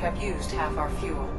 Have used half our fuel.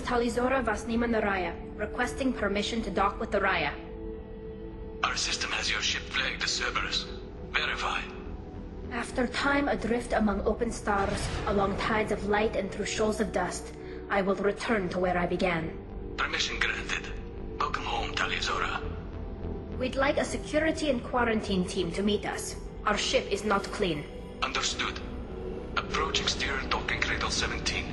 Tali'Zorah Raya, requesting permission to dock with the Raya. Our system has your ship flagged as Cerberus. Verify. After time adrift among open stars, along tides of light and through shoals of dust, I will return to where I began. Permission granted. Welcome home, Tali'Zorah. We'd like a security and quarantine team to meet us. Our ship is not clean. Understood. Approach exterior docking cradle 17.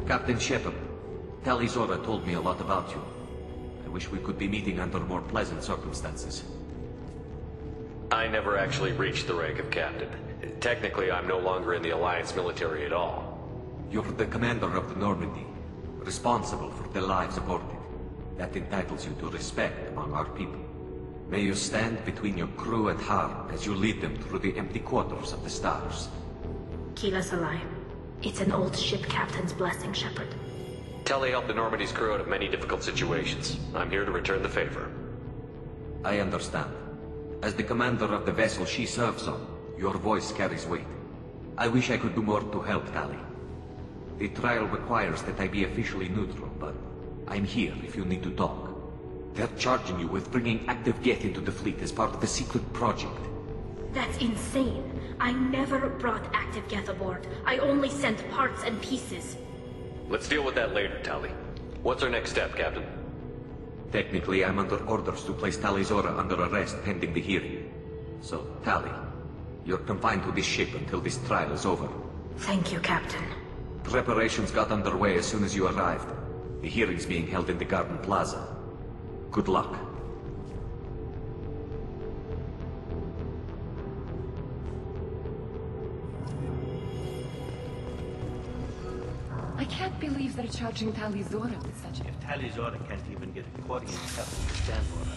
Captain Shepard, Tali'Zorah told me a lot about you. I wish we could be meeting under more pleasant circumstances. I never actually reached the rank of captain. Technically, I'm no longer in the Alliance military at all. You're the commander of the Normandy, responsible for the lives aborted. That entitles you to respect among our people. May you stand between your crew and harm as you lead them through the empty quarters of the stars. Kila Salai. It's an old ship captain's blessing, Shepard. Tali helped the Normandy's crew out of many difficult situations. I'm here to return the favor. I understand. As the commander of the vessel she serves on, your voice carries weight. I wish I could do more to help Tali. The trial requires that I be officially neutral, but I'm here if you need to talk. They're charging you with bringing active Geth into the fleet as part of a secret project. That's insane. I never brought active Geth aboard. I only sent parts and pieces. Let's deal with that later, Tali. What's our next step, Captain? Technically, I'm under orders to place Tali'Zorah under arrest pending the hearing. So, Tali, you're confined to this ship until this trial is over. Thank you, Captain. Preparations got underway as soon as you arrived. The hearing's being held in the Garden Plaza. Good luck. I can't believe they're charging Tali'Zorah with such a... If Tali'Zorah can't even get a quoting captain to stand for her.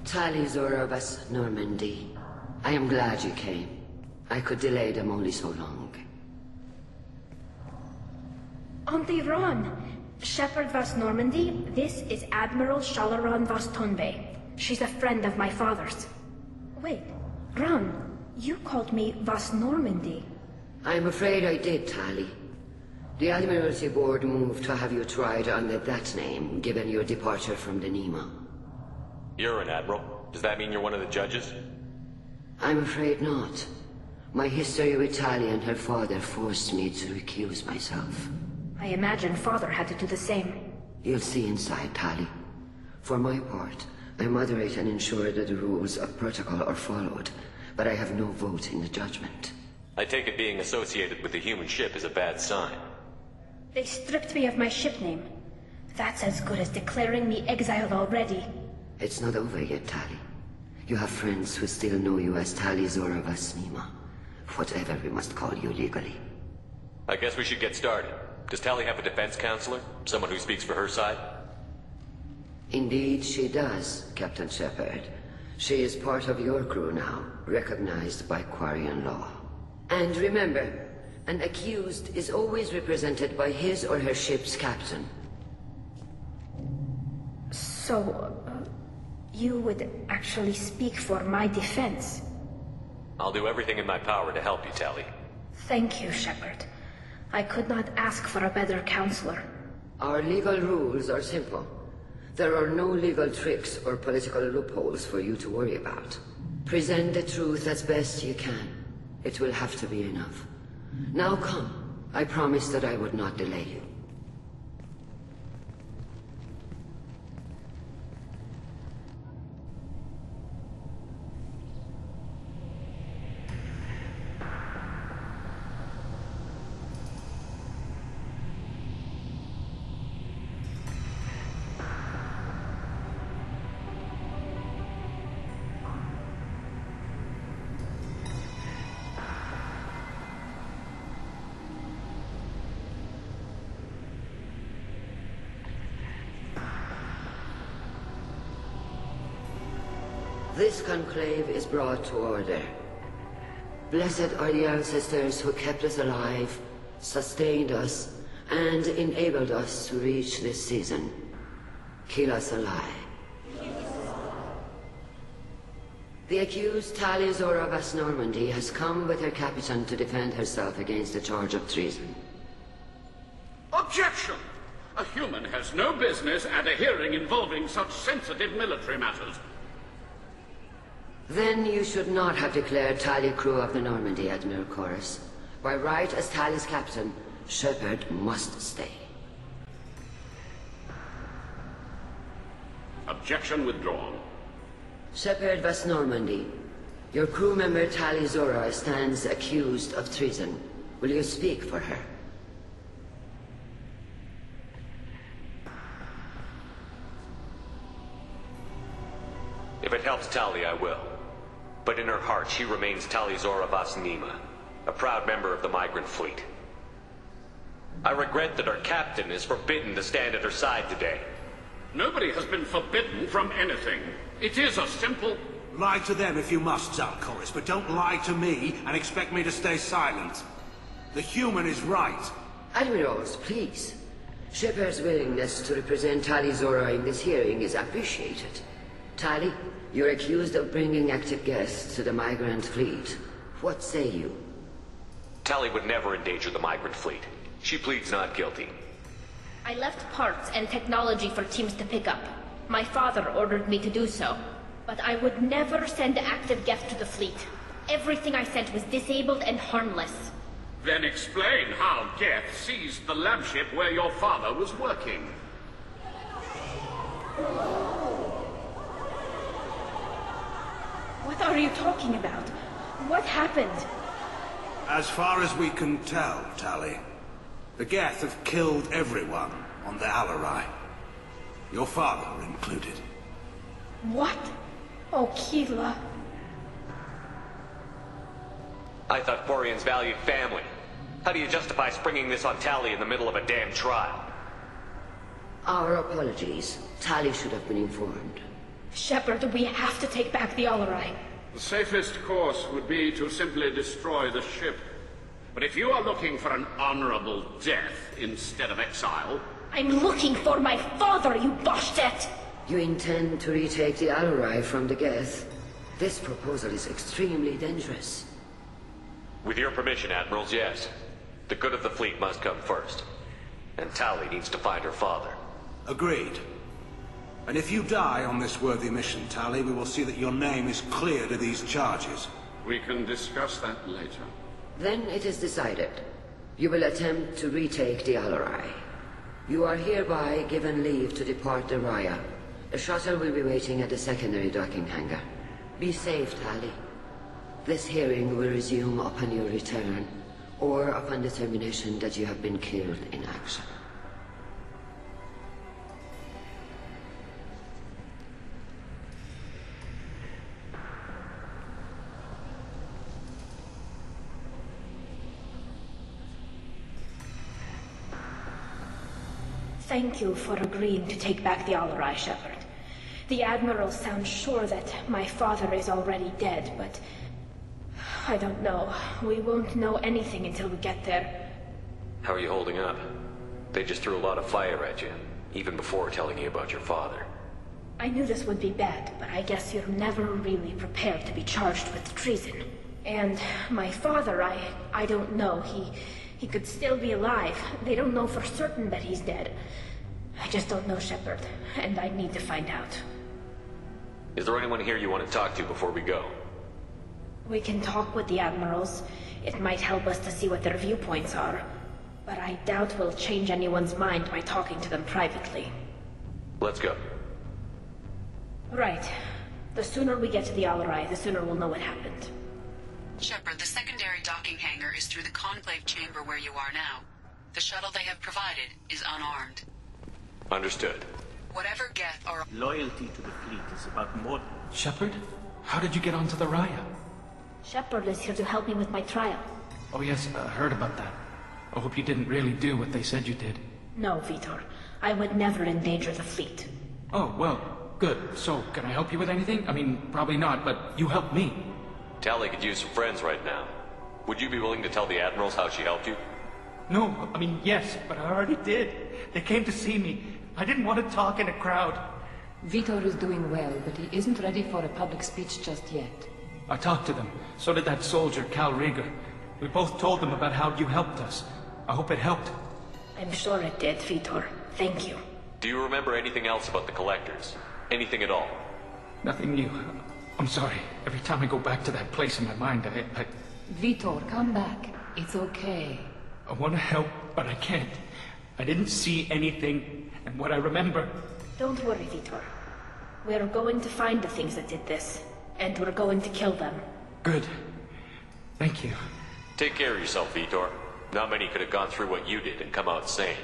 Tali'Zorah vas Normandy. I am glad you came. I could delay them only so long. Auntie Ron! Shepherd Vas Normandy, this is Admiral Shalaran Vas Tonbe. She's a friend of my father's. Wait, Ron, you called me Vas Normandy. I'm afraid I did, Tali. The Admiralty Board moved to have you tried under that name, given your departure from the Nima. You're an admiral. Does that mean you're one of the judges? I'm afraid not. My history with Tali and her father forced me to recuse myself. I imagine father had to do the same. You'll see inside, Tali. For my part, I moderate and ensure that the rules of protocol are followed, but I have no vote in the judgment. I take it being associated with the human ship is a bad sign. They stripped me of my ship name. That's as good as declaring me exiled already. It's not over yet, Tali. You have friends who still know you as Tali'Zorah Vas Nima. Whatever we must call you legally. I guess we should get started. Does Tali have a defense counselor? Someone who speaks for her side? Indeed she does, Captain Shepard. She is part of your crew now, recognized by Quarian law. And remember, an accused is always represented by his or her ship's captain. So, you would actually speak for my defense? I'll do everything in my power to help you, Tali. Thank you, Shepard. I could not ask for a better counselor. Our legal rules are simple. There are no legal tricks or political loopholes for you to worry about. Present the truth as best you can. It will have to be enough. Now come. I promised that I would not delay you. This conclave is brought to order. Blessed are the ancestors who kept us alive, sustained us, and enabled us to reach this season. Keep us alive. The accused Tali'Zorah Vas Normandy has come with her captain to defend herself against a charge of treason. Objection! A human has no business at a hearing involving such sensitive military matters. Then you should not have declared Tali crew of the Normandy, Admiral Chorus. By right as Tali's captain, Shepard must stay. Objection withdrawn. Shepard Vas Normandy, your crew member Tali'Zorah stands accused of treason. Will you speak for her? If it helps Tali, I will. But in her heart, she remains Tali'Zorah Vas Nima, a proud member of the migrant fleet. I regret that our captain is forbidden to stand at her side today. Nobody has been forbidden from anything. It is a simple... Lie to them if you must, Zalcoris, but don't lie to me and expect me to stay silent. The human is right. Admirals, please. Shepard's willingness to represent Tali'Zorah in this hearing is appreciated. Tali, you're accused of bringing active guests to the migrant fleet. What say you? Tali would never endanger the migrant fleet. She pleads not guilty. I left parts and technology for teams to pick up. My father ordered me to do so. But I would never send active guests to the fleet. Everything I sent was disabled and harmless. Then explain how Geth seized the lab ship where your father was working. What are you talking about? What happened? As far as we can tell, Tali, the Geth have killed everyone on the Alarai. Your father included. What? Oh, Keela. I thought Quarians valued family. How do you justify springing this on Tali in the middle of a damn trial? Our apologies. Tali should have been informed. Shepard, we have to take back the Alarai. The safest course would be to simply destroy the ship. But if you are looking for an honorable death instead of exile... I'm looking for my father, you bastet! You intend to retake the Alarai from the Geth? This proposal is extremely dangerous. With your permission, Admirals, yes. The good of the fleet must come first. And Tali needs to find her father. Agreed. And if you die on this worthy mission, Tali, we will see that your name is cleared of these charges. We can discuss that later. Then it is decided. You will attempt to retake the Alarai. You are hereby given leave to depart the Raya. The shuttle will be waiting at the secondary docking hangar. Be safe, Tali. This hearing will resume upon your return, or upon determination that you have been killed in action. Thank you for agreeing to take back the Alarai, Shepard. The Admiral sounds sure that my father is already dead, but... I don't know. We won't know anything until we get there. How are you holding up? They just threw a lot of fire at you, even before telling you about your father. I knew this would be bad, but I guess you're never really prepared to be charged with treason. And my father, I don't know. He could still be alive. They don't know for certain that he's dead. I just don't know, Shepard, and I need to find out. Is there anyone here you want to talk to before we go? We can talk with the Admirals. It might help us to see what their viewpoints are. But I doubt we'll change anyone's mind by talking to them privately. Let's go. Right. The sooner we get to the Alarai, the sooner we'll know what happened. Shepard, the secondary docking hangar is through the conclave chamber where you are now. The shuttle they have provided is unarmed. Understood. Whatever Geth or... Loyalty to the fleet is about more... Shepard? How did you get onto the Raya? Shepard is here to help me with my trial. Oh yes, heard about that. I hope you didn't really do what they said you did. No, Vitor. I would never endanger the fleet. Oh, well, good. So, can I help you with anything? I mean, probably not, but you helped me. Tali could use some friends right now. Would you be willing to tell the Admirals how she helped you? No, I mean, yes, but I already did. They came to see me. I didn't want to talk in a crowd. Vitor is doing well, but he isn't ready for a public speech just yet. I talked to them. So did that soldier, Cal Rieger. We both told them about how you helped us. I hope it helped. I'm sure it did, Vitor. Thank you. Do you remember anything else about the Collectors? Anything at all? Nothing new. I'm sorry. Every time I go back to that place in my mind, I... Vitor, come back. It's okay. I want to help, but I can't. I didn't see anything, and what I remember... Don't worry, Vitor. We're going to find the things that did this, and we're going to kill them. Good. Thank you. Take care of yourself, Vitor. Not many could have gone through what you did and come out sane.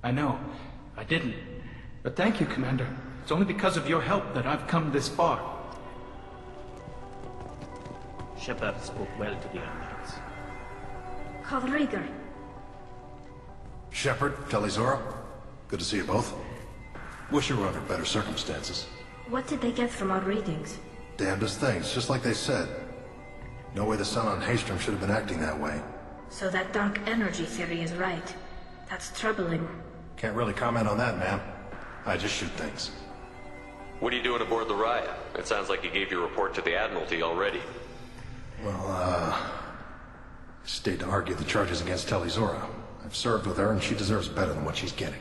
I know. I didn't. But thank you, Commander. It's only because of your help that I've come this far. Shepard spoke well to the Admirals. Cal Rieger. Shepard, Tali'Zorah. Good to see you both. Wish you were under better circumstances. What did they get from our readings? Damnedest things, just like they said. No way the sun on Haystrom should have been acting that way. So that dark energy theory is right. That's troubling. Can't really comment on that, ma'am. I just shoot things. What are you doing aboard the Raya? It sounds like you gave your report to the Admiralty already. Well, stayed to argue the charges against Tali'Zorah. I've served with her, and she deserves better than what she's getting.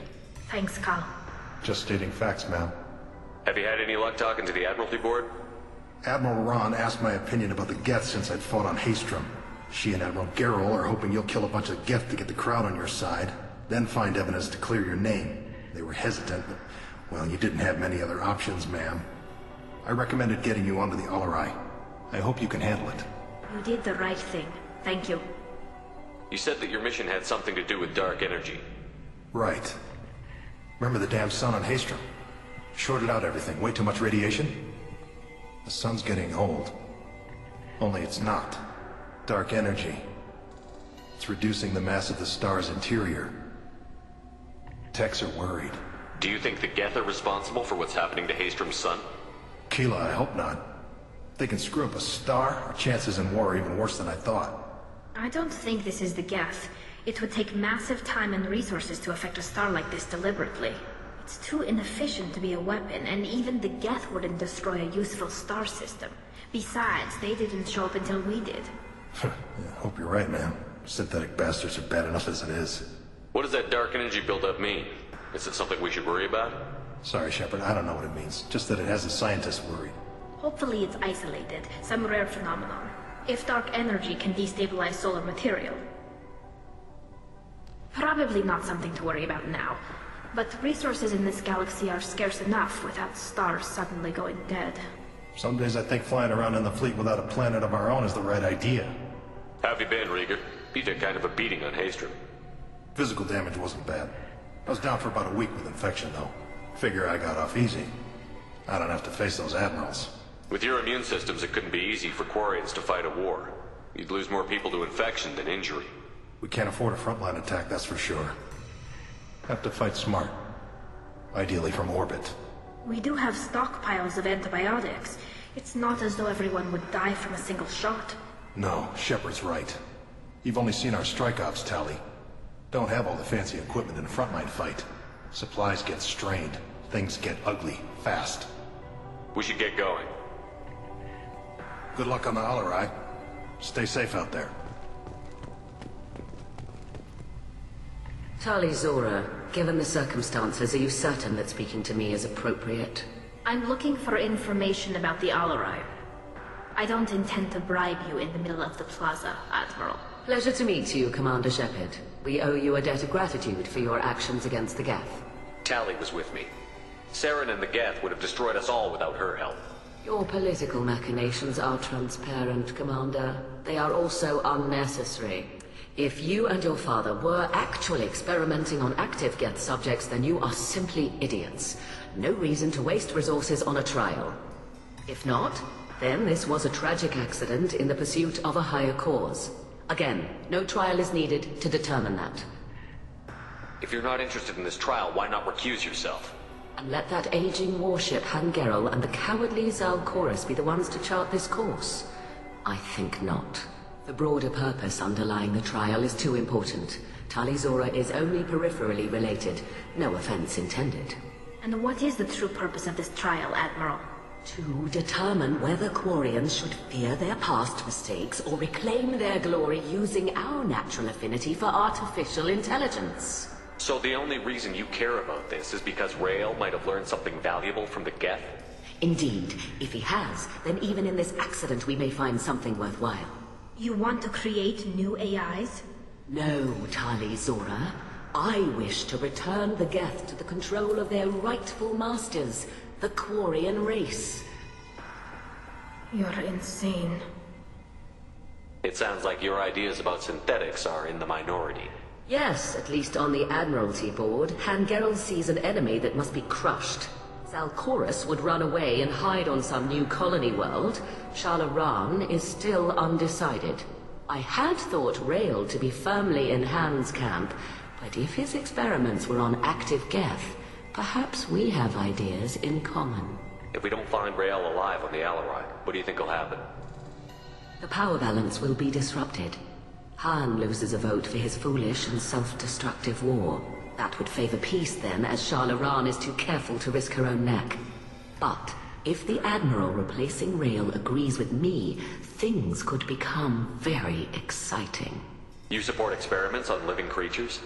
Thanks, Cal. Just stating facts, ma'am. Have you had any luck talking to the Admiralty Board? Admiral Ron asked my opinion about the Geth since I'd fought on Haystrom. She and Admiral Garrel are hoping you'll kill a bunch of Geth to get the crowd on your side, then find evidence to clear your name. They were hesitant, but, well, you didn't have many other options, ma'am. I recommended getting you onto the Alarai. I hope you can handle it. You did the right thing. Thank you. You said that your mission had something to do with dark energy. Right. Remember the damn sun on Haystrom? Shorted out everything. Way too much radiation? The sun's getting old. Only it's not. Dark energy. It's reducing the mass of the star's interior. Techs are worried. Do you think the Geth are responsible for what's happening to Haystrom's sun? Keela, I hope not. If they can screw up a star, our chances in war are even worse than I thought. I don't think this is the Geth. It would take massive time and resources to affect a star like this deliberately. It's too inefficient to be a weapon, and even the Geth wouldn't destroy a useful star system. Besides, they didn't show up until we did. Yeah, hope you're right, man. Synthetic bastards are bad enough as it is. What does that dark energy buildup mean? Is it something we should worry about? Sorry, Shepard, I don't know what it means. Just that it has the scientists worried. Hopefully it's isolated, some rare phenomenon. If dark energy can destabilize solar material. Probably not something to worry about now. But resources in this galaxy are scarce enough without stars suddenly going dead. Some days I think flying around in the fleet without a planet of our own is the right idea. How have you been, Rieger? You took kind of a beating on Haystrom. Physical damage wasn't bad. I was down for about a week with infection, though. Figure I got off easy. I don't have to face those admirals. With your immune systems, it couldn't be easy for Quarians to fight a war. You'd lose more people to infection than injury. We can't afford a frontline attack, that's for sure. Have to fight smart. Ideally from orbit. We do have stockpiles of antibiotics. It's not as though everyone would die from a single shot. No, Shepard's right. You've only seen our strike ops, Tali. Don't have all the fancy equipment in a frontline fight. Supplies get strained. Things get ugly, fast. We should get going. Good luck on the Alarai. Stay safe out there. Tali'Zorah, given the circumstances, are you certain that speaking to me is appropriate? I'm looking for information about the Alarai. I don't intend to bribe you in the middle of the plaza, Admiral. Pleasure to meet you, Commander Shepard. We owe you a debt of gratitude for your actions against the Geth. Tali was with me. Saren and the Geth would have destroyed us all without her help. Your political machinations are transparent, Commander. They are also unnecessary. If you and your father were actually experimenting on active Geth subjects, then you are simply idiots. No reason to waste resources on a trial. If not, then this was a tragic accident in the pursuit of a higher cause. Again, no trial is needed to determine that. If you're not interested in this trial, why not recuse yourself? And let that aging warship Han Gerol and the cowardly Zal'Koris be the ones to chart this course? I think not. The broader purpose underlying the trial is too important. Tali'Zorah is only peripherally related. No offense intended. And what is the true purpose of this trial, Admiral? To determine whether Quarians should fear their past mistakes or reclaim their glory using our natural affinity for artificial intelligence. So the only reason you care about this is because Rael might have learned something valuable from the Geth? Indeed. If he has, then even in this accident we may find something worthwhile. You want to create new AIs? No, Tali'Zorah. I wish to return the Geth to the control of their rightful masters, the Quarian race. You're insane. It sounds like your ideas about synthetics are in the minority. Yes, at least on the Admiralty board, Han Gerol sees an enemy that must be crushed. Zal'Koris would run away and hide on some new colony world. Shalaran is still undecided. I had thought Rael to be firmly in Han's camp, but if his experiments were on active Geth, perhaps we have ideas in common. If we don't find Rael alive on the Alarai, what do you think will happen? The power balance will be disrupted. Han loses a vote for his foolish and self-destructive war. That would favor peace then, as Shalaran is too careful to risk her own neck. But if the Admiral replacing Rael agrees with me, things could become very exciting. You support experiments on living creatures?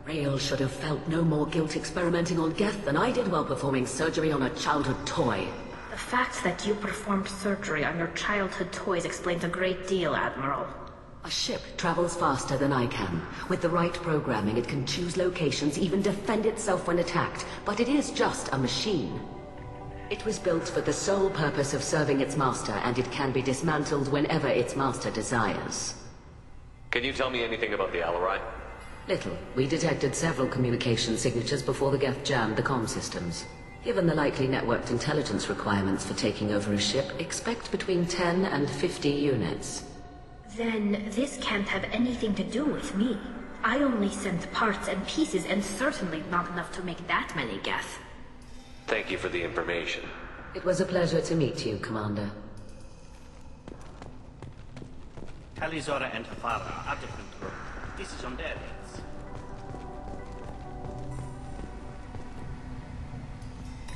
Rael should have felt no more guilt experimenting on Geth than I did while performing surgery on a childhood toy. The fact that you performed surgery on your childhood toys explains a great deal, Admiral. A ship travels faster than I can. With the right programming, it can choose locations, even defend itself when attacked. But it is just a machine. It was built for the sole purpose of serving its master, and it can be dismantled whenever its master desires. Can you tell me anything about the Alarai? Little. We detected several communication signatures before the Geth jammed the comm systems. Given the likely networked intelligence requirements for taking over a ship, expect between 10 and 50 units. Then this can't have anything to do with me. I only sent parts and pieces, and certainly not enough to make that many Geth. Thank you for the information. It was a pleasure to meet you, Commander. Tali'Zorah and her father are out of control. This is on their heads.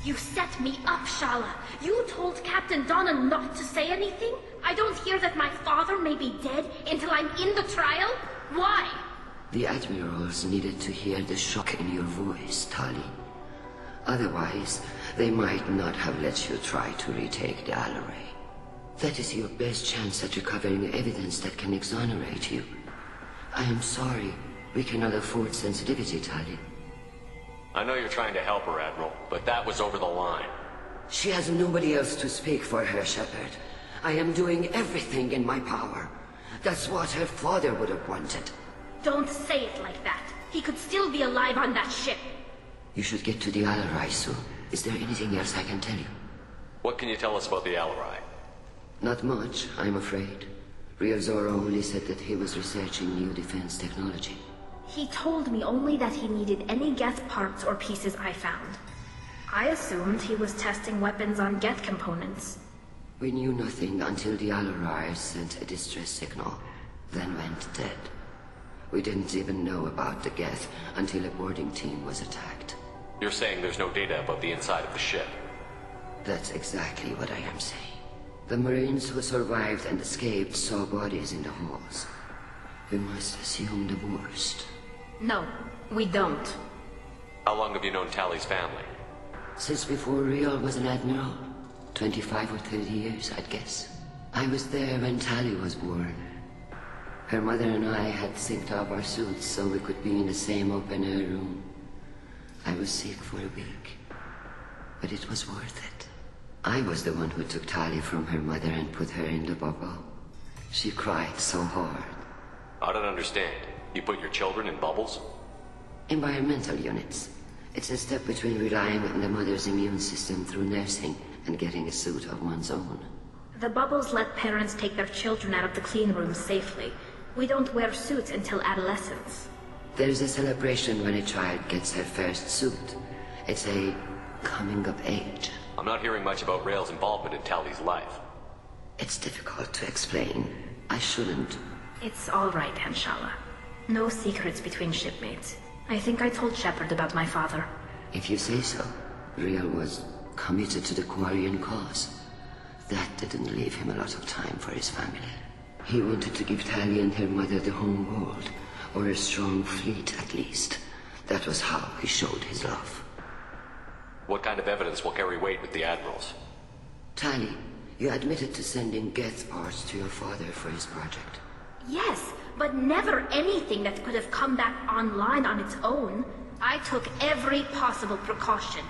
You set me up, Shala. You told Captain Donna not to say anything? I don't hear that my father may be dead until I'm in the trial? Why? The admirals needed to hear the shock in your voice, Tali. Otherwise, they might not have let you try to retake the Alarai. That is your best chance at recovering evidence that can exonerate you. I am sorry. We cannot afford sensitivity, Tali. I know you're trying to help her, Admiral, but that was over the line. She has nobody else to speak for her, Shepard. I am doing everything in my power. That's what her father would have wanted. Don't say it like that. He could still be alive on that ship. You should get to the Alarai soon. Is there anything else I can tell you? What can you tell us about the Alarai? Not much, I'm afraid. Real Zora only said that he was researching new defense technology. He told me only that he needed any Geth parts or pieces I found. I assumed he was testing weapons on Geth components. We knew nothing until the Alarai sent a distress signal, then went dead. We didn't even know about the Geth until a boarding team was attacked. You're saying there's no data about the inside of the ship? That's exactly what I am saying. The Marines who survived and escaped saw bodies in the halls. We must assume the worst. No, we don't. How long have you known Tali's family? Since before Real was an admiral. 25 or 30 years, I'd guess. I was there when Tali was born. Her mother and I had synced up our suits so we could be in the same open-air room. I was sick for a week, but it was worth it. I was the one who took Tali from her mother and put her in the bubble. She cried so hard. I don't understand. You put your children in bubbles? Environmental units. It's a step between relying on the mother's immune system through nursing and getting a suit of one's own. The bubbles let parents take their children out of the clean rooms safely. We don't wear suits until adolescence. There's a celebration when a child gets her first suit. It's a coming of age. I'm not hearing much about Rail's involvement in Tali's life. It's difficult to explain. I shouldn't. It's all right, Anshala. No secrets between shipmates. I think I told Shepard about my father. If you say so. Real was committed to the Quarian cause. That didn't leave him a lot of time for his family. He wanted to give Tali and her mother the home world, or a strong fleet at least. That was how he showed his love. What kind of evidence will carry weight with the admirals? Tali, you admitted to sending Geth parts to your father for his project. Yes, but never anything that could have come back online on its own. I took every possible precaution.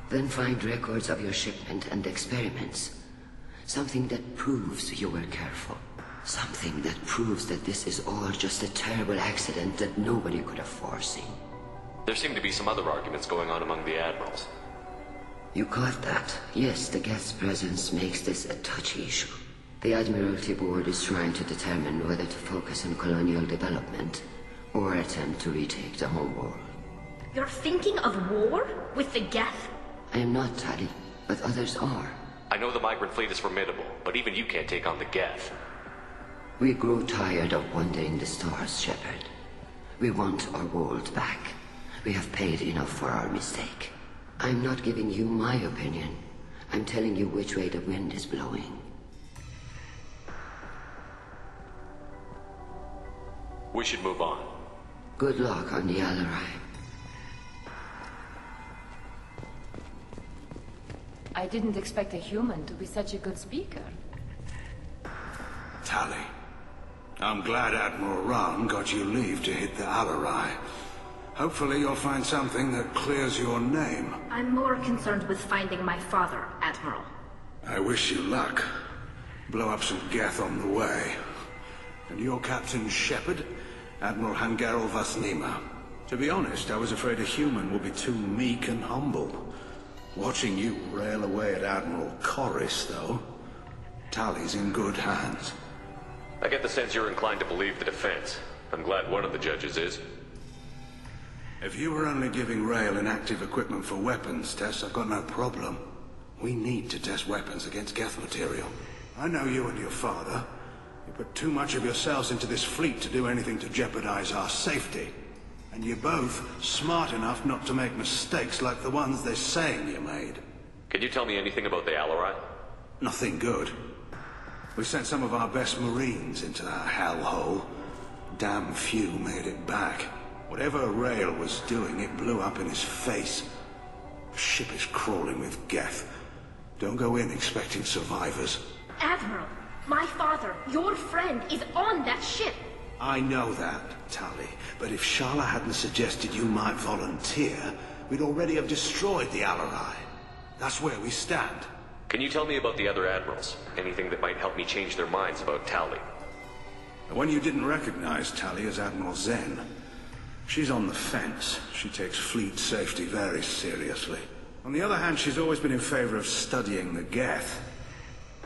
Then find records of your shipment and experiments. Something that proves you were careful. Something that proves that this is all just a terrible accident that nobody could have foreseen. There seem to be some other arguments going on among the admirals. You caught that? Yes, the Geth's presence makes this a touchy issue. The Admiralty Board is trying to determine whether to focus on colonial development or attempt to retake the home world. You're thinking of war? With the Geth? I am not, Tali, but others are. I know the migrant fleet is formidable, but even you can't take on the Geth. We grow tired of wandering the stars, Shepard. We want our world back. We have paid enough for our mistake. I'm not giving you my opinion. I'm telling you which way the wind is blowing. We should move on. Good luck on the Alarai. I didn't expect a human to be such a good speaker. Tali, I'm glad Admiral Ran got you leave to hit the Alarai. Hopefully you'll find something that clears your name. I'm more concerned with finding my father, Admiral. I wish you luck. Blow up some Geth on the way. And your Captain Shepard, Admiral Hangarel Vasnima. To be honest, I was afraid a human would be too meek and humble. Watching you rail away at Admiral Corris, though, Tali's in good hands. I get the sense you're inclined to believe the defense. I'm glad one of the judges is. If you were only giving Rail inactive equipment for weapons tests, I've got no problem. We need to test weapons against Geth material. I know you and your father. You put too much of yourselves into this fleet to do anything to jeopardize our safety. And you're both smart enough not to make mistakes like the ones they're saying you made. Can you tell me anything about the Alarai? Nothing good. We sent some of our best Marines into that hellhole. Damn few made it back. Whatever Rail was doing, it blew up in his face. The ship is crawling with Geth. Don't go in expecting survivors. Admiral, my father, your friend, is on that ship. I know that, Tali, but if Shala hadn't suggested you might volunteer, we'd already have destroyed the Alarai. That's where we stand. Can you tell me about the other admirals? Anything that might help me change their minds about Tali? The one you didn't recognize, Tali, is Admiral Zen. She's on the fence. She takes fleet safety very seriously. On the other hand, she's always been in favor of studying the Geth.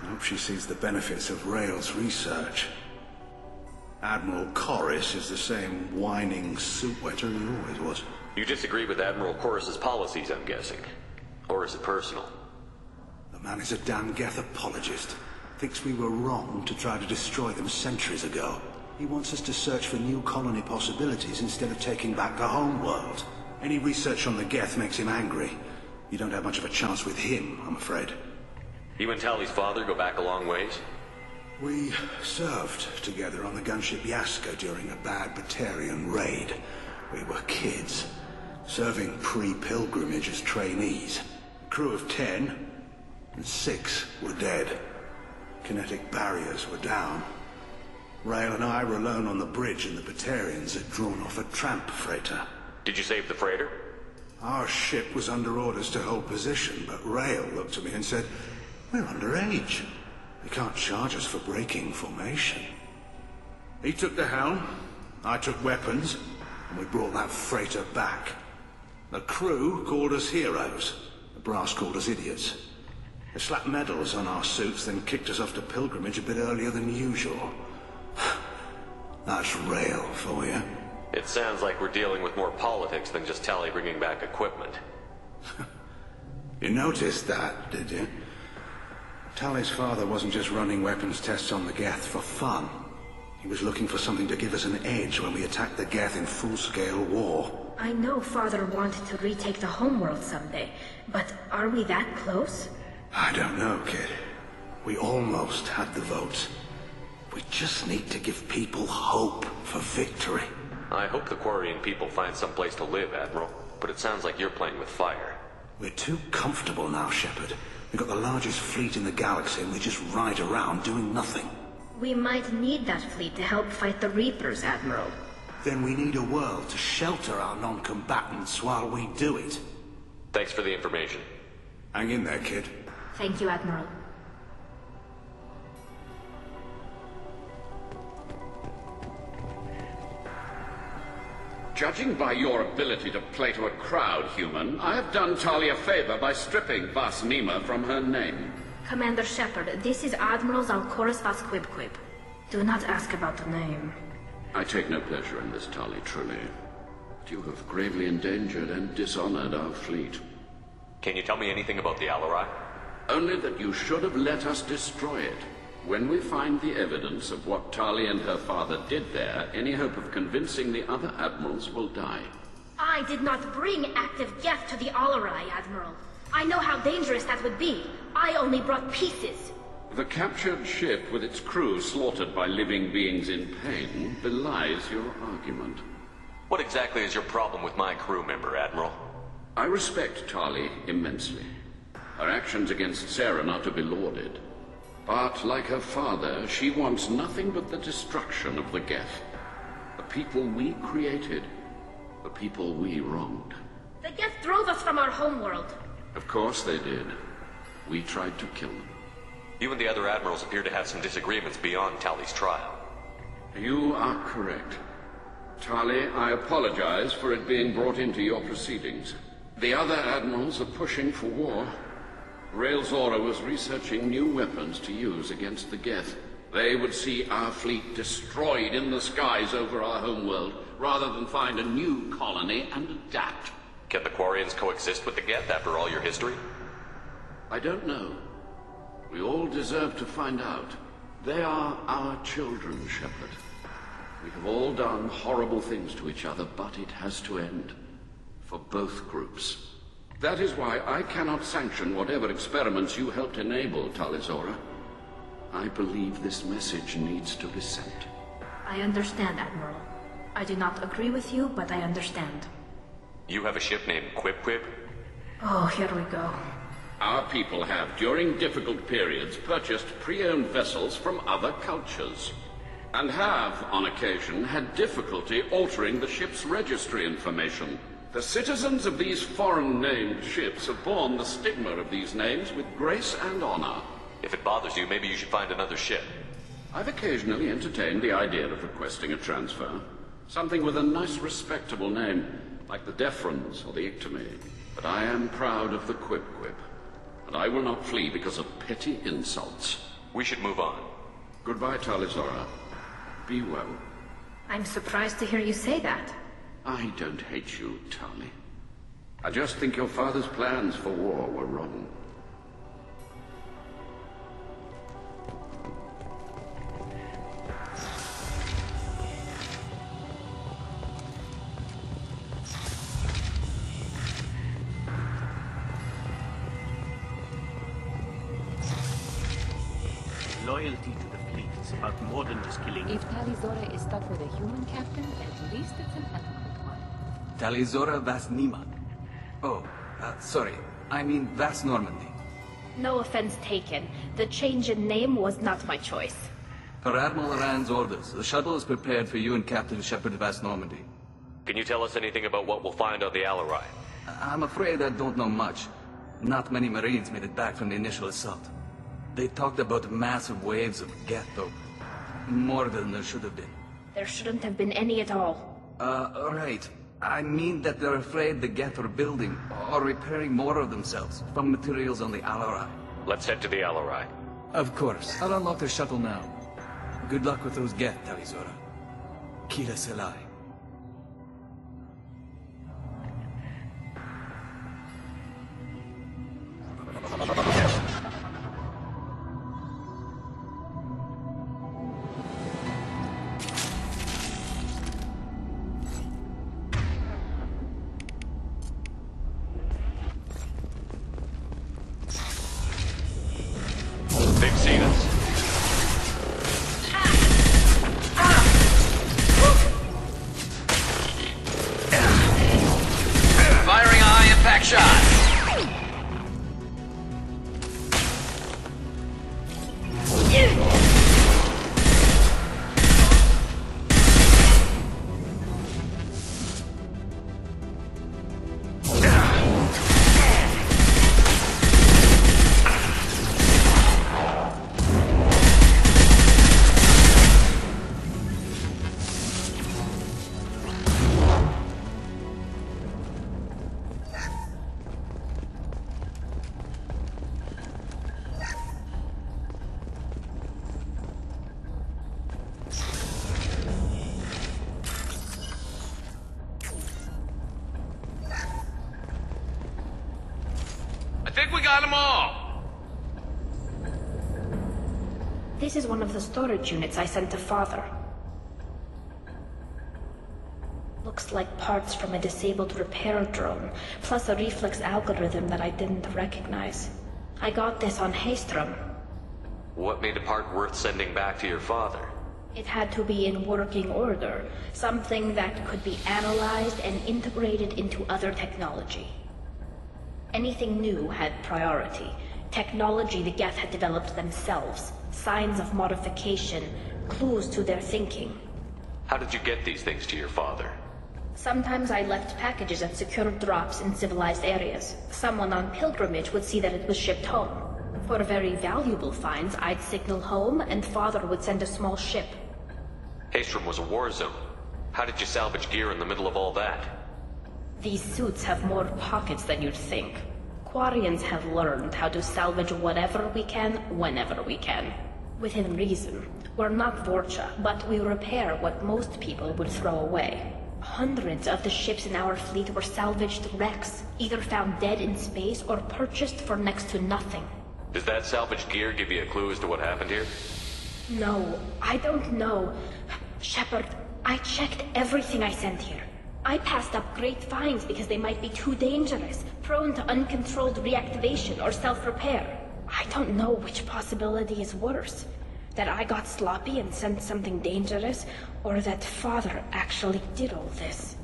I hope she sees the benefits of Rail's research. Admiral Corris is the same whining soup-wetter he always was. You disagree with Admiral Corris's policies, I'm guessing. Or is it personal? The man is a damn Geth apologist. Thinks we were wrong to try to destroy them centuries ago. He wants us to search for new colony possibilities instead of taking back the home world. Any research on the Geth makes him angry. You don't have much of a chance with him, I'm afraid. You and Tali's father go back a long ways? We served together on the gunship Yaska during a bad Batarian raid. We were kids, serving pre-pilgrimage as trainees. A crew of 10, and 6 were dead. Kinetic barriers were down. Rail and I were alone on the bridge, and the Batarians had drawn off a tramp freighter. Did you save the freighter? Our ship was under orders to hold position, but Rail looked at me and said, "We're underage. They can't charge us for breaking formation." He took the helm, I took weapons, and we brought that freighter back. The crew called us heroes. The brass called us idiots. They slapped medals on our suits, then kicked us off to pilgrimage a bit earlier than usual. That's Rail for you. It sounds like we're dealing with more politics than just Tali bringing back equipment. You noticed that, did you? Tali's father wasn't just running weapons tests on the Geth for fun. He was looking for something to give us an edge when we attacked the Geth in full-scale war. I know Father wanted to retake the homeworld someday, but are we that close? I don't know, kid. We almost had the votes. We just need to give people hope for victory. I hope the Quarian people find some place to live, Admiral, but it sounds like you're playing with fire. We're too comfortable now, Shepard. We've got the largest fleet in the galaxy and we just ride around doing nothing. We might need that fleet to help fight the Reapers, Admiral. Then we need a world to shelter our non-combatants while we do it. Thanks for the information. Hang in there, kid. Thank you, Admiral. Judging by your ability to play to a crowd, human, I have done Tali a favor by stripping Vas Nima from her name. Commander Shepard, this is Admiral Zalkoris Vas Quibquib. Do not ask about the name. I take no pleasure in this, Tali, truly. But you have gravely endangered and dishonored our fleet. Can you tell me anything about the Alarai? Only that you should have let us destroy it. When we find the evidence of what Tali and her father did there, any hope of convincing the other admirals will die. I did not bring active Geth to the Alarai, Admiral. I know how dangerous that would be. I only brought pieces. The captured ship with its crew slaughtered by living beings in pain belies your argument. What exactly is your problem with my crew member, Admiral? I respect Tali immensely. Her actions against Saren are to be lauded. But, like her father, she wants nothing but the destruction of the Geth. The people we created. The people we wronged. The Geth drove us from our homeworld. Of course they did. We tried to kill them. You and the other admirals appear to have some disagreements beyond Tali's trial. You are correct. Tali, I apologize for it being brought into your proceedings. The other admirals are pushing for war. Tali'Zorah was researching new weapons to use against the Geth. They would see our fleet destroyed in the skies over our homeworld, rather than find a new colony and adapt. Can the Quarians coexist with the Geth after all your history? I don't know. We all deserve to find out. They are our children, Shepard. We have all done horrible things to each other, but it has to end. For both groups. That is why I cannot sanction whatever experiments you helped enable, Tali'Zorah. I believe this message needs to be sent. I understand, Admiral. I do not agree with you, but I understand. You have a ship named Quip-Quip? Oh, here we go. Our people have, during difficult periods, purchased pre-owned vessels from other cultures. And have, on occasion, had difficulty altering the ship's registry information. The citizens of these foreign-named ships have borne the stigma of these names with grace and honor. If it bothers you, maybe you should find another ship. I've occasionally entertained the idea of requesting a transfer. Something with a nice, respectable name, like the Deferens or the Ictomy. But I am proud of the Quip-Quip. And I will not flee because of petty insults. We should move on. Goodbye, Tali'Zorah. Be well. I'm surprised to hear you say that. I don't hate you, Tali. I just think your father's plans for war were wrong. Loyalty to the fleet is about more than just killing. If Tali'Zorah is stuck with a human captain, at least it's an eloquent one. Tali'Zorah Vas Nima. Oh, sorry. I mean Vas Normandy. No offense taken. The change in name was not my choice. Per Admiral Rand's orders, the shuttle is prepared for you and Captain Shepard Vas Normandy. Can you tell us anything about what we'll find on the Alarai? I'm afraid I don't know much. Not many Marines made it back from the initial assault. They talked about massive waves of Geth, though. More than there should have been. There shouldn't have been any at all. Right. I mean that they're afraid the Geth are building or repairing more of themselves from materials on the Alarai. Let's head to the Alarai. Of course. I'll unlock the shuttle now. Good luck with those Geth, Tali'Zorah. Kila Selai. This is one of the storage units I sent to Father. Looks like parts from a disabled repair drone, plus a reflex algorithm that I didn't recognize. I got this on Haestrom. What made a part worth sending back to your father? It had to be in working order, something that could be analyzed and integrated into other technology. Anything new had priority. Technology the Geth had developed themselves, signs of modification, clues to their thinking. How did you get these things to your father? Sometimes I left packages at secure drops in civilized areas. Someone on pilgrimage would see that it was shipped home. For very valuable finds, I'd signal home, and Father would send a small ship. Haestrom was a war zone. How did you salvage gear in the middle of all that? These suits have more pockets than you'd think. Quarians have learned how to salvage whatever we can, whenever we can. Within reason. We're not Vorcha, but we repair what most people would throw away. Hundreds of the ships in our fleet were salvaged wrecks, either found dead in space or purchased for next to nothing. Does that salvaged gear give you a clue as to what happened here? No, I don't know. Shepard, I checked everything I sent here. I passed up great finds because they might be too dangerous, prone to uncontrolled reactivation or self-repair. I don't know which possibility is worse. That I got sloppy and sent something dangerous, or that Father actually did all this.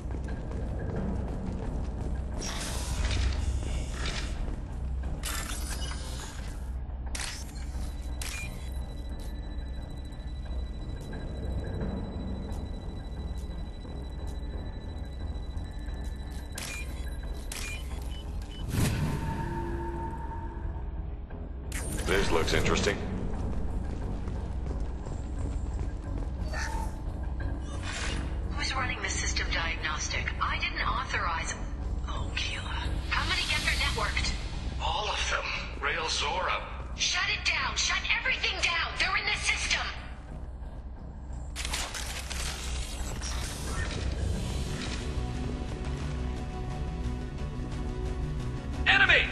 This looks interesting. Who's running the system diagnostic? I didn't authorize... Oh, Keela. How many Geth are networked? All of them. Tali'Zorah. Shut it down! Shut everything down! They're in the system! Enemy!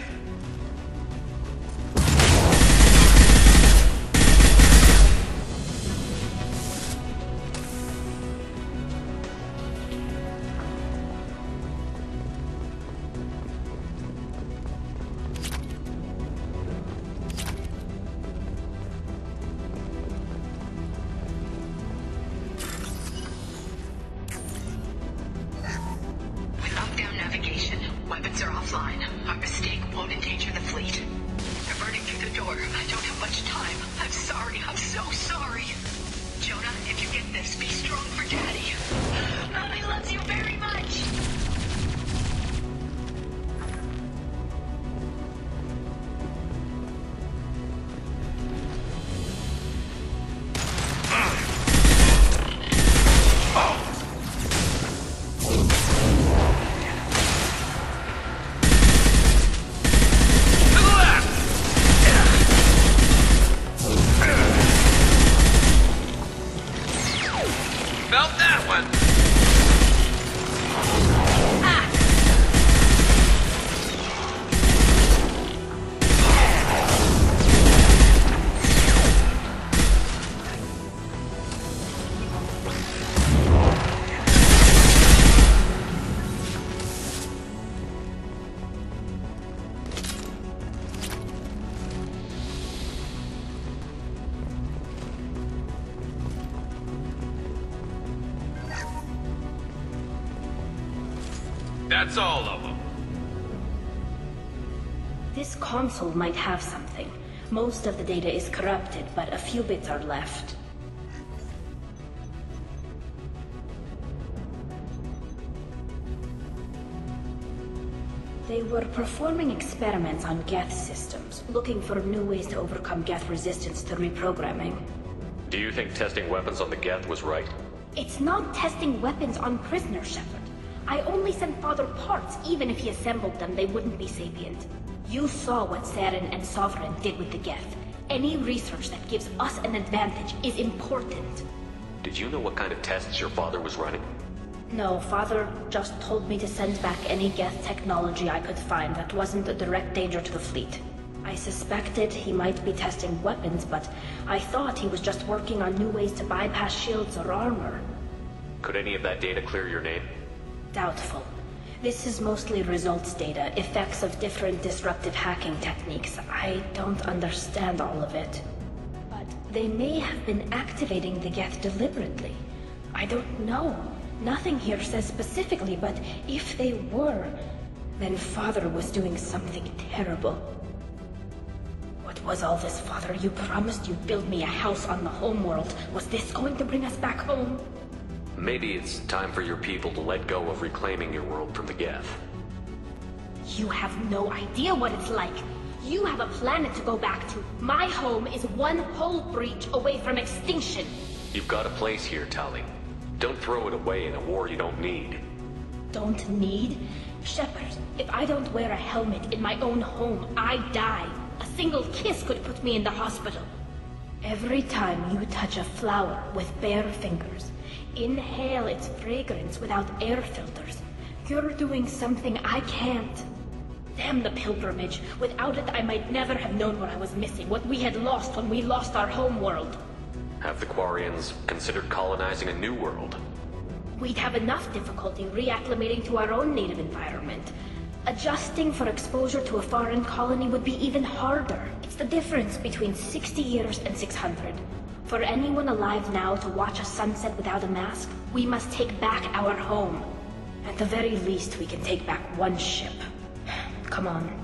With up-down navigation, weapons are offline. Our mistake won't endanger the fleet. They're burning through the door. I don't have much time. I'm sorry. I'm so sorry. Jonah, if you get this, be strong for Daddy. I love you very much. Felt that one! That's all of them. This console might have something. Most of the data is corrupted, but a few bits are left. They were performing experiments on Geth systems, looking for new ways to overcome Geth resistance to reprogramming. Do you think testing weapons on the Geth was right? It's not testing weapons on prisoners, Shepard. I only sent Father parts. Even if he assembled them, they wouldn't be sapient. You saw what Saren and Sovereign did with the Geth. Any research that gives us an advantage is important. Did you know what kind of tests your father was running? No, Father just told me to send back any Geth technology I could find that wasn't a direct danger to the fleet. I suspected he might be testing weapons, but I thought he was just working on new ways to bypass shields or armor. Could any of that data clear your name? Doubtful. This is mostly results data, effects of different disruptive hacking techniques. I don't understand all of it. But they may have been activating the Geth deliberately. I don't know. Nothing here says specifically, but if they were, then Father was doing something terrible. What was all this, Father? You promised you'd build me a house on the homeworld. Was this going to bring us back home? Maybe it's time for your people to let go of reclaiming your world from the Geth. You have no idea what it's like. You have a planet to go back to. My home is one hull breach away from extinction. You've got a place here, Tali. Don't throw it away in a war you don't need. Don't need? Shepard, if I don't wear a helmet in my own home, I die. A single kiss could put me in the hospital. Every time you touch a flower with bare fingers, inhale its fragrance without air filters, you're doing something I can't. Damn the pilgrimage. Without it, I might never have known what I was missing, what we had lost when we lost our home world. Have the Quarians considered colonizing a new world? We'd have enough difficulty reacclimating to our own native environment. Adjusting for exposure to a foreign colony would be even harder. It's the difference between 60 years and 600. For anyone alive now to watch a sunset without a mask, we must take back our home. At the very least, we can take back one ship. Come on.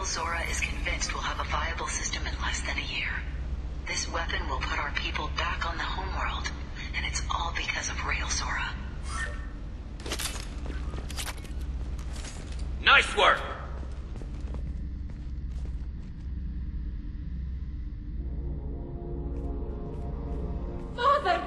Tali'Zorah is convinced we'll have a viable system in less than a year. This weapon will put our people back on the homeworld, and it's all because of Tali'Zorah. Nice work! Father!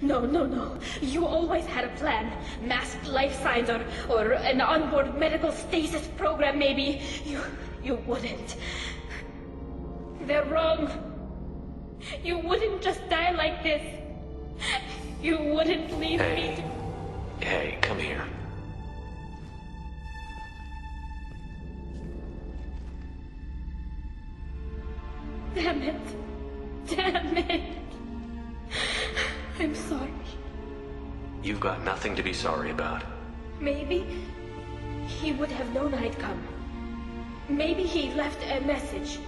No. You always had a plan. Masked life signs or an onboard medical stasis program, maybe. You wouldn't. They're wrong. You wouldn't just die like this. You wouldn't leave me. Hey, come here. Damn it. I'm sorry. You've got nothing to be sorry about. Maybe he would have known I'd come. Maybe he left a message.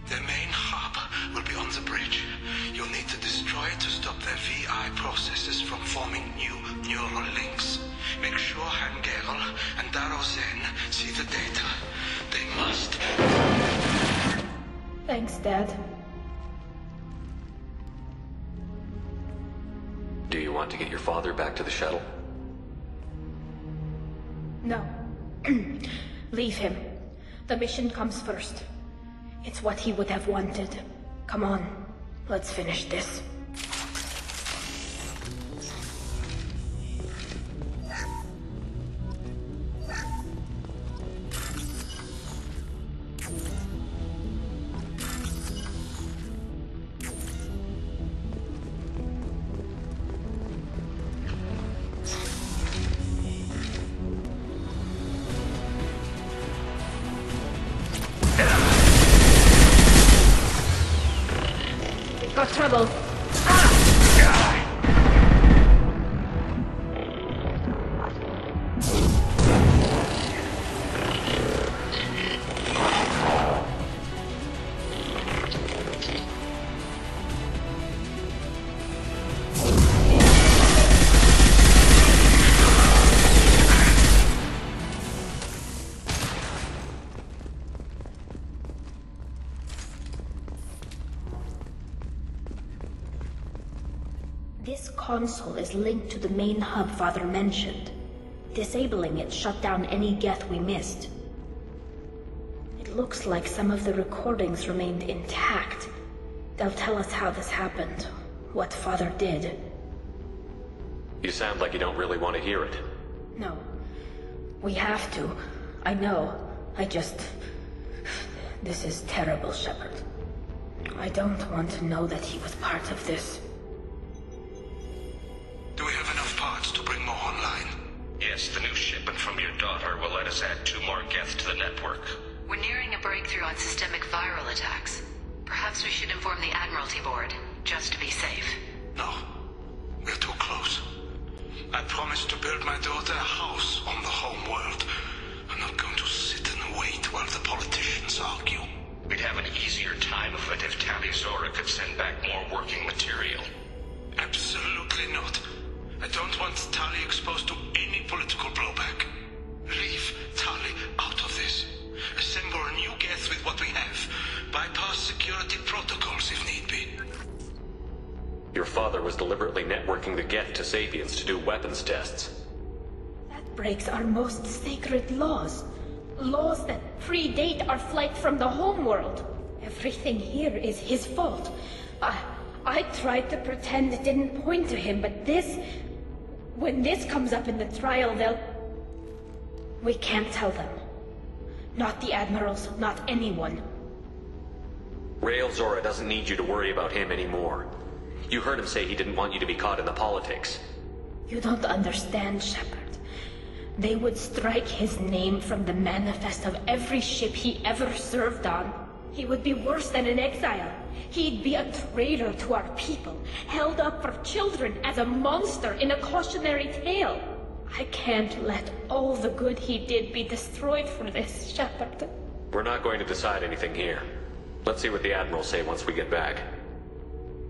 The main hub will be on the bridge. You'll need to destroy it to stop their VI processes from forming new neural links. Make sure Hangerel and Darozen see the data. They must. Thanks, Dad. Do you want to get your father back to the shuttle? No. Leave him. The mission comes first. It's what he would have wanted. Come on, let's finish this. Got trouble. This console is linked to the main hub Father mentioned. Disabling it shut down any Geth we missed. It looks like some of the recordings remained intact. They'll tell us how this happened, what Father did. You sound like you don't really want to hear it. No. We have to. I know. This is terrible, Shepard. I don't want to know that he was part of this. Do we have enough parts to bring more online? Yes, the new shipment from your daughter will let us does add 2 more Geth to the network. We're nearing a breakthrough on systemic viral attacks. Perhaps we should inform the Admiralty Board, just to be safe. No. We're too close. I promised to build my daughter a house on the home world. I'm not going to sit and wait while the politicians argue. We'd have an easier time of it if Tali'Zorah could send back more working material. Absolutely not. I don't want Tali exposed to any political blowback. Leave Tali out of this. Assemble a new Geth with what we have. Bypass security protocols if need be. Your father was deliberately networking the Geth to Sapiens to do weapons tests. That breaks our most sacred laws. Laws that predate our flight from the homeworld. Everything here is his fault. I tried to pretend it didn't point to him, but this... When this comes up in the trial, they'll... We can't tell them. Not the admirals, not anyone. Tali'Zorah doesn't need you to worry about him anymore. You heard him say he didn't want you to be caught in the politics. You don't understand, Shepard. They would strike his name from the manifest of every ship he ever served on. He would be worse than an exile. He'd be a traitor to our people, held up for children as a monster in a cautionary tale. I can't let all the good he did be destroyed for this, Shepard. We're not going to decide anything here. Let's see what the Admirals say once we get back.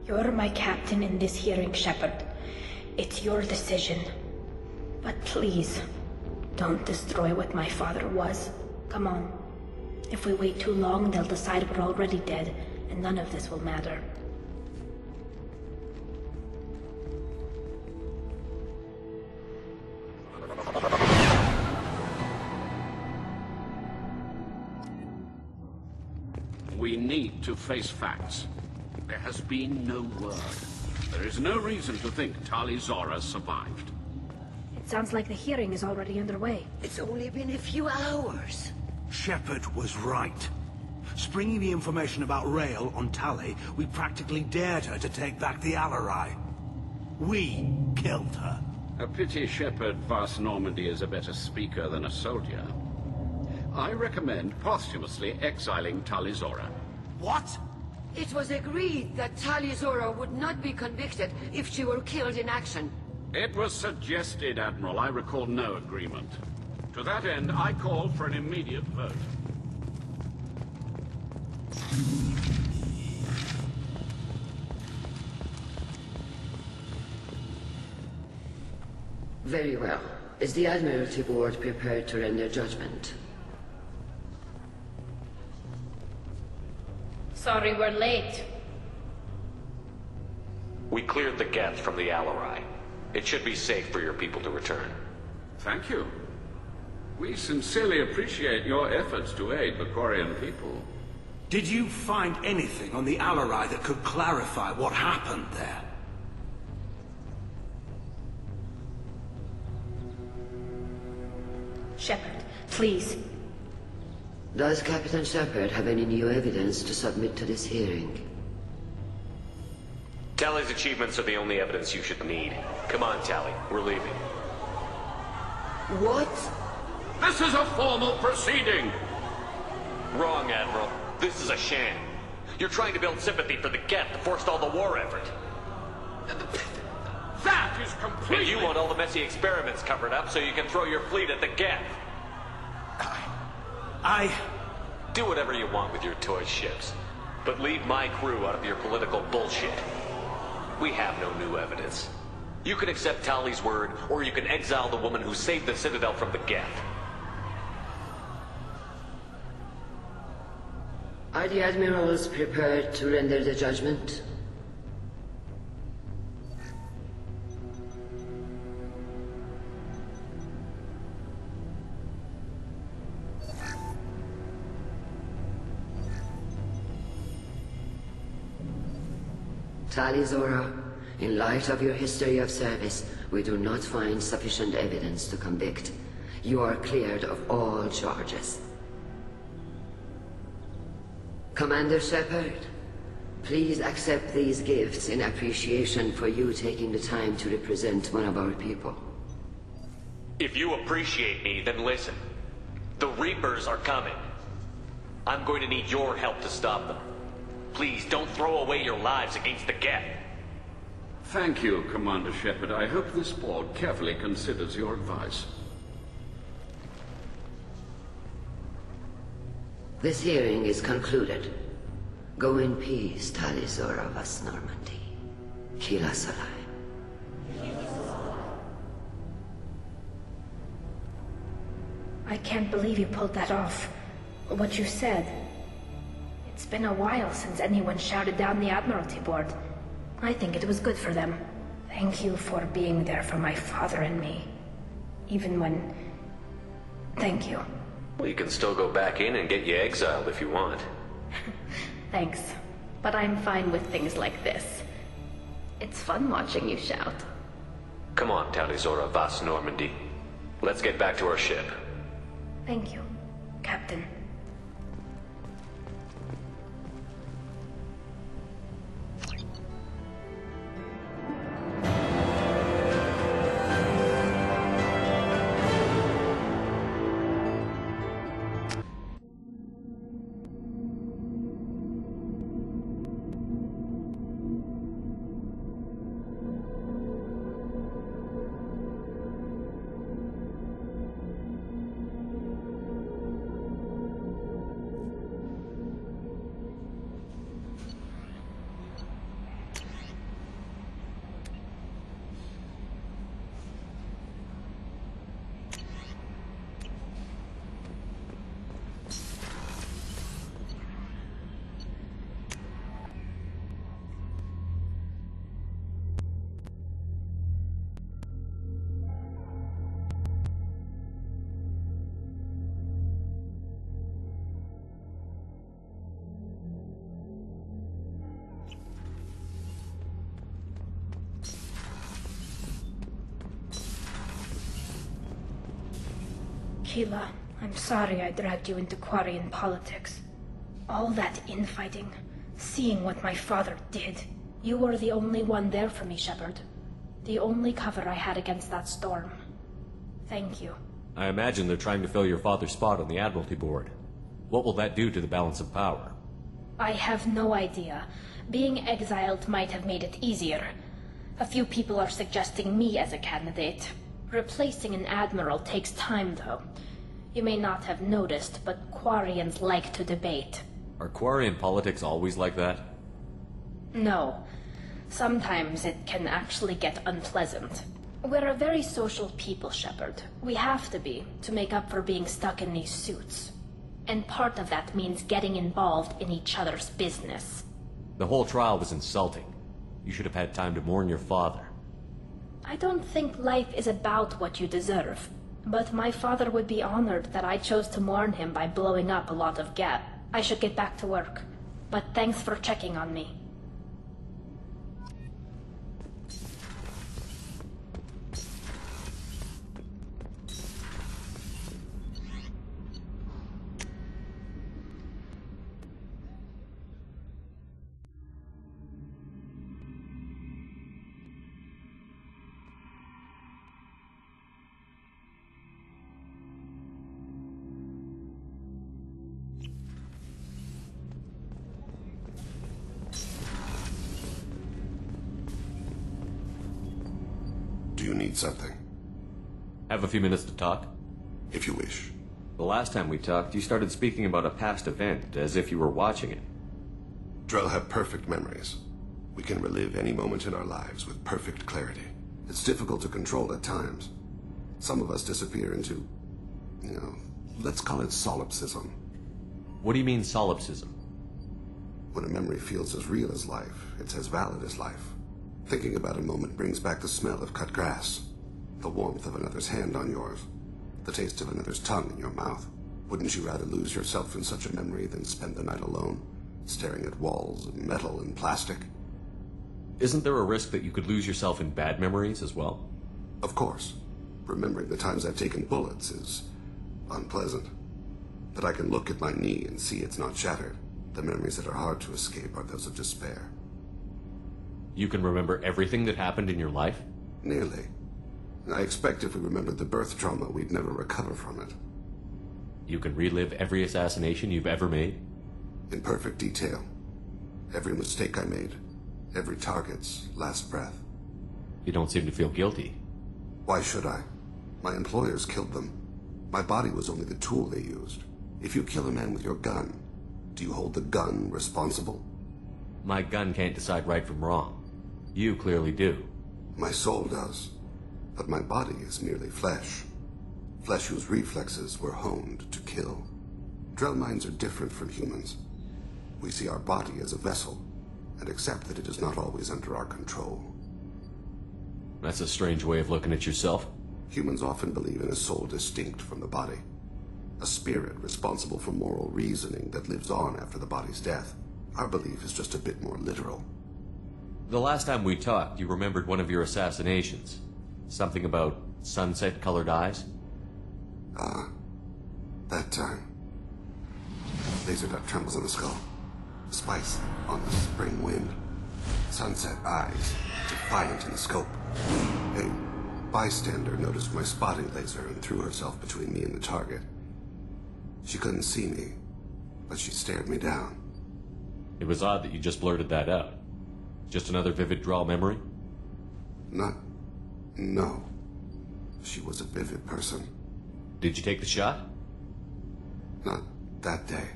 You're my captain in this hearing, Shepard. It's your decision. But please, don't destroy what my father was. Come on. If we wait too long, they'll decide we're already dead, and none of this will matter. We need to face facts. There has been no word. There is no reason to think Tali'Zorah survived. It sounds like the hearing is already underway. It's only been a few hours. Shepard was right. Springing the information about Rael on Tali, we practically dared her to take back the Alarai. We killed her. A pity Shepard Vast Normandy is a better speaker than a soldier. I recommend posthumously exiling Tali'Zorah. What? It was agreed that Tali'Zorah would not be convicted if she were killed in action. It was suggested, Admiral. I recall no agreement. To that end, I call for an immediate vote. Very well. Is the Admiralty Board prepared to render judgment? Sorry we're late. We cleared the Geth from the Alarai. It should be safe for your people to return. Thank you. We sincerely appreciate your efforts to aid the Quarian people. Did you find anything on the Alarai that could clarify what happened there? Shepard, please. Does Captain Shepard have any new evidence to submit to this hearing? Tali's achievements are the only evidence you should need. Come on, Tali. We're leaving. What? This is a formal proceeding! Wrong, Admiral. This is a sham. You're trying to build sympathy for the Geth to forestall the war effort. That is completely... And you want all the messy experiments covered up so you can throw your fleet at the Geth. Do whatever you want with your toy ships. But leave my crew out of your political bullshit. We have no new evidence. You can accept Tali's word, or you can exile the woman who saved the Citadel from the Geth. Are the Admirals prepared to render the judgment? Tali'Zorah, in light of your history of service, we do not find sufficient evidence to convict. You are cleared of all charges. Commander Shepard, please accept these gifts in appreciation for you taking the time to represent one of our people. If you appreciate me, then listen. The Reapers are coming. I'm going to need your help to stop them. Please, don't throw away your lives against the Geth. Thank you, Commander Shepard. I hope this board carefully considers your advice. This hearing is concluded. Go in peace, Tali'Zorah vas Normandy. Kila Salai. I can't believe you pulled that off. What you said. It's been a while since anyone shouted down the Admiralty Board. I think it was good for them. Thank you for being there for my father and me. Even when... Thank you. Well, you can still go back in and get you exiled if you want. Thanks. But I'm fine with things like this. It's fun watching you shout. Come on, Tali'Zorah vas Normandy. Let's get back to our ship. Thank you, Captain. Keela, I'm sorry I dragged you into Quarian politics. All that infighting, seeing what my father did. You were the only one there for me, Shepard. The only cover I had against that storm. Thank you. I imagine they're trying to fill your father's spot on the Admiralty Board. What will that do to the balance of power? I have no idea. Being exiled might have made it easier. A few people are suggesting me as a candidate. Replacing an admiral takes time, though. You may not have noticed, but Quarians like to debate. Are Quarian politics always like that? No. Sometimes it can actually get unpleasant. We're a very social people, Shepard. We have to be, to make up for being stuck in these suits. And part of that means getting involved in each other's business. The whole trial was insulting. You should have had time to mourn your father. I don't think life is about what you deserve. But my father would be honored that I chose to mourn him by blowing up a lot of Geth. I should get back to work. But thanks for checking on me. Do you need something? Have a few minutes to talk? If you wish. The last time we talked, you started speaking about a past event, as if you were watching it. Drell have perfect memories. We can relive any moment in our lives with perfect clarity. It's difficult to control at times. Some of us disappear into, let's call it solipsism. What do you mean, solipsism? When a memory feels as real as life, it's as valid as life. Thinking about a moment brings back the smell of cut grass, the warmth of another's hand on yours, the taste of another's tongue in your mouth. Wouldn't you rather lose yourself in such a memory than spend the night alone, staring at walls of metal and plastic? Isn't there a risk that you could lose yourself in bad memories as well? Of course. Remembering the times I've taken bullets is unpleasant. But I can look at my knee and see it's not shattered. The memories that are hard to escape are those of despair. You can remember everything that happened in your life? Nearly. I expect if we remembered the birth trauma, we'd never recover from it. You can relive every assassination you've ever made? In perfect detail. Every mistake I made. Every target's last breath. You don't seem to feel guilty. Why should I? My employers killed them. My body was only the tool they used. If you kill a man with your gun, do you hold the gun responsible? My gun can't decide right from wrong. You clearly do. My soul does. But my body is merely flesh. Flesh whose reflexes were honed to kill. Drell minds are different from humans. We see our body as a vessel, and accept that it is not always under our control. That's a strange way of looking at yourself. Humans often believe in a soul distinct from the body. A spirit responsible for moral reasoning that lives on after the body's death. Our belief is just a bit more literal. The last time we talked, you remembered one of your assassinations. Something about sunset-colored eyes? That time. Laser dot trembles in the skull. Spice on the spring wind. Sunset eyes, defiant in the scope. A bystander noticed my spotting laser and threw herself between me and the target. She couldn't see me, but she stared me down. It was odd that you just blurted that out. Just another vivid draw memory? No. She was a vivid person. Did you take the shot? Not that day.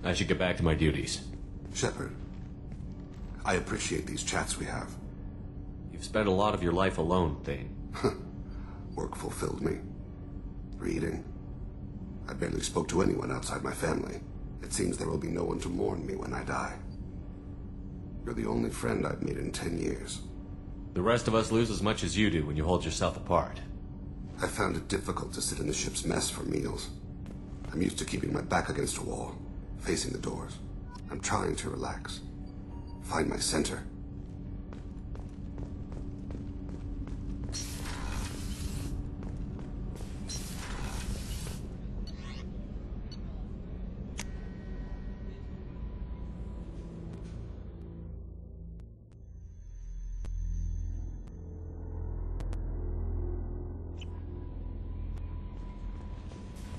I should get back to my duties. Shepard, I appreciate these chats we have. You've spent a lot of your life alone, Thane. Work fulfilled me. Reading. I barely spoke to anyone outside my family. It seems there will be no one to mourn me when I die. You're the only friend I've made in 10 years. The rest of us lose as much as you do when you hold yourself apart. I found it difficult to sit in the ship's mess for meals. I'm used to keeping my back against a wall, facing the doors. I'm trying to relax. Find my center.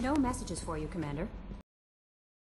No messages for you, Commander.